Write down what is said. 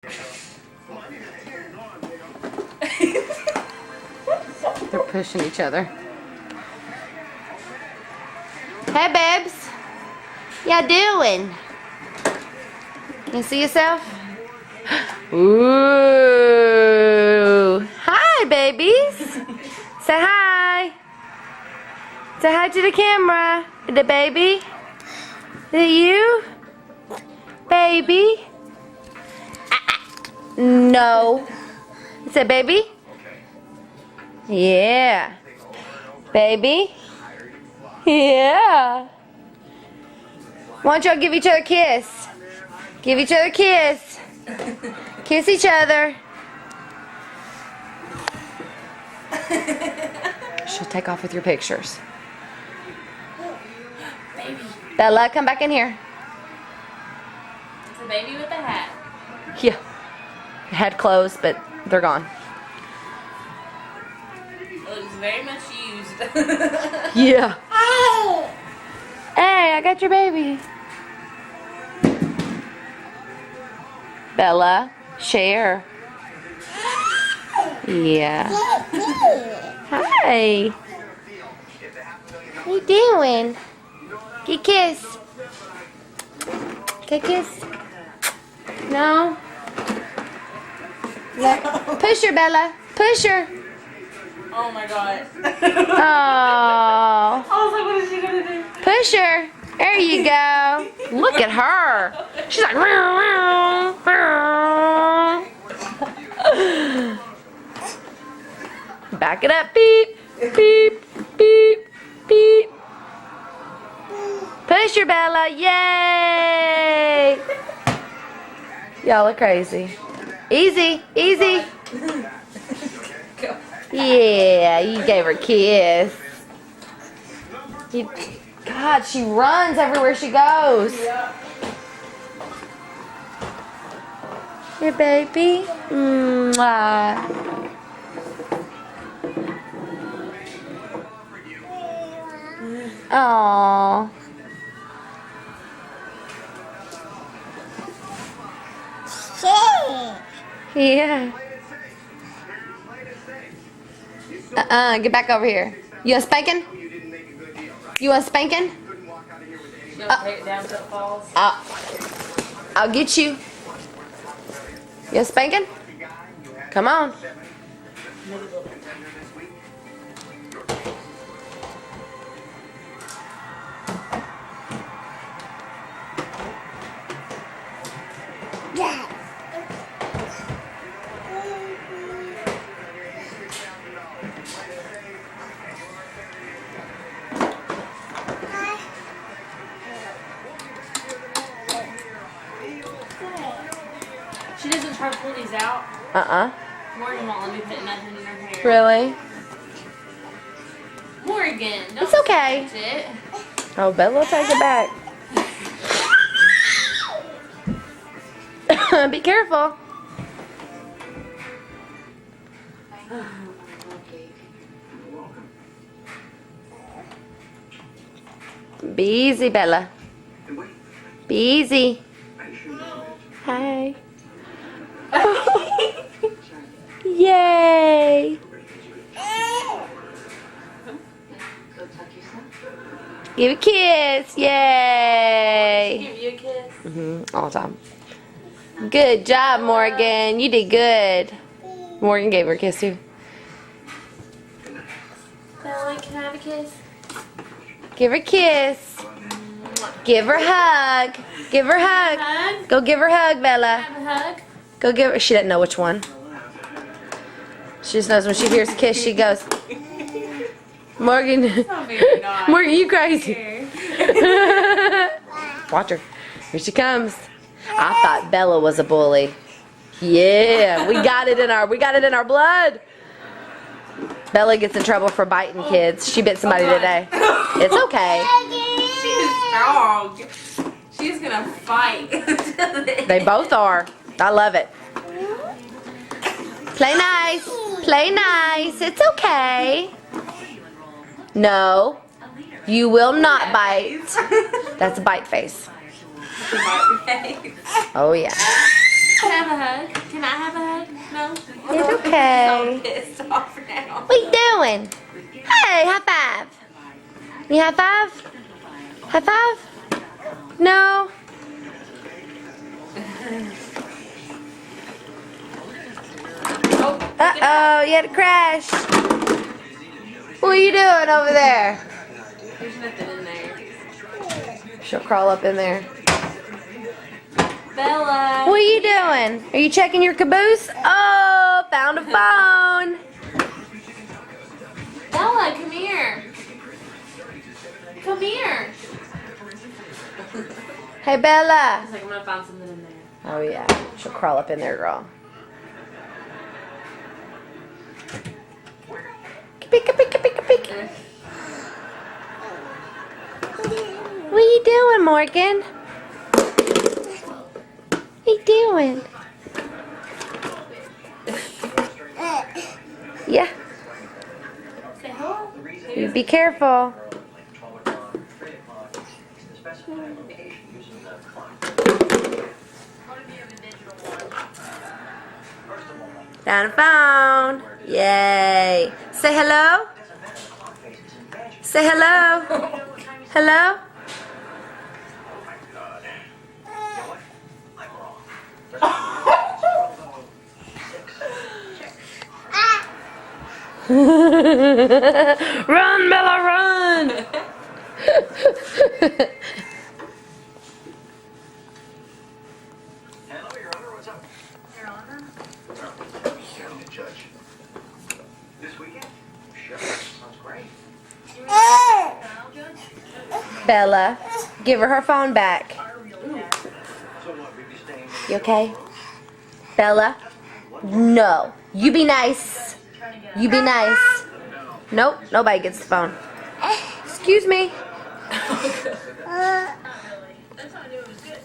They're pushing each other. Hey, babes. Ya doing? You see yourself? Ooh. Hi, babies. Say hi. Say hi to the camera. The baby. Is it you? Baby? No. Say baby? Yeah. Baby? Yeah. Why don't y'all give each other a kiss? Give each other a kiss. Kiss each other. She'll take off with your pictures. Baby. Bella, come back in here. It's a baby with a hat. Yeah. Head closed, but they're gone. It looks very much used. Yeah. Hey, I got your baby. Bella, share. Yeah. Hi. What you doing? Get a kiss. Get a kiss. No? Push her, Bella. Push her. Oh my god. Oh. I was like, what is she gonna do? Push her. There you go. Look at her. She's like, meow, meow, meow. Back it up. Beep, beep, beep, beep. Push her, Bella. Yay. Y'all are crazy. Easy, easy. Yeah, you gave her a kiss. God, she runs everywhere she goes. Your baby. Mwah. Aww. Yeah. Get back over here. You want spanking? You want spanking? You want to take it down till it falls? I'll get you. You want spanking? Come on. She doesn't try to pull these out. Morgan won't let me put nothing in her hair. Really? Morgan, don't It's okay. touch it. Oh, Bella will take it back. Be careful. Be easy, Bella. Be easy. Hi. Yay. Give a kiss. Yay. Give you a kiss. All the time. Good job, Morgan. You did good. Morgan gave her a kiss too. Bella, can I have a kiss? Give her a kiss. Give her a hug. Give her a hug. Hug? Go give her a hug, Bella. Have a hug? Go give her. She doesn't know which one. She just knows when she hears a kiss, she goes. Morgan. Oh, very nice. Morgan, you crazy. Here. Watch her. Here she comes. I thought Bella was a bully. Yeah, we got it in our blood. Bella gets in trouble for biting kids. She bit somebody today. It's okay. She's strong. She's gonna fight. They both are. I love it. Play nice. Play nice. It's okay. No, you will not bite. That's a bite face. Oh yeah. Can I have a hug? Can I have a hug? No? It's okay. I'm pissed off now. What you doing? Hey, high five. You high five? High five? No. Uh-oh, you had a crash. What are you doing over there? There's nothing in there. She'll crawl up in there. Bella. What are you doing? Are you checking your caboose? Oh, found a phone. Bella, come here. Come here. Hey, Bella. I was like, I'm gonna find something in there. Oh, yeah. She'll crawl up in there, girl. Peek, peek, peek, peek. What are you doing, Morgan? What are you doing? Yeah. Say hello. You be careful. Found a phone. Yay. Say hello. Say hello. Hello. Run, Bella, run. Hello, Your Honor. What's up? Your Honor. County Judge. This weekend? Sure. Sounds great. Bella, give her phone back. So what? We be staying? You okay? Bella? No. You be nice. You be nice. Nope, nobody gets the phone. Excuse me. That's how I knew it was good.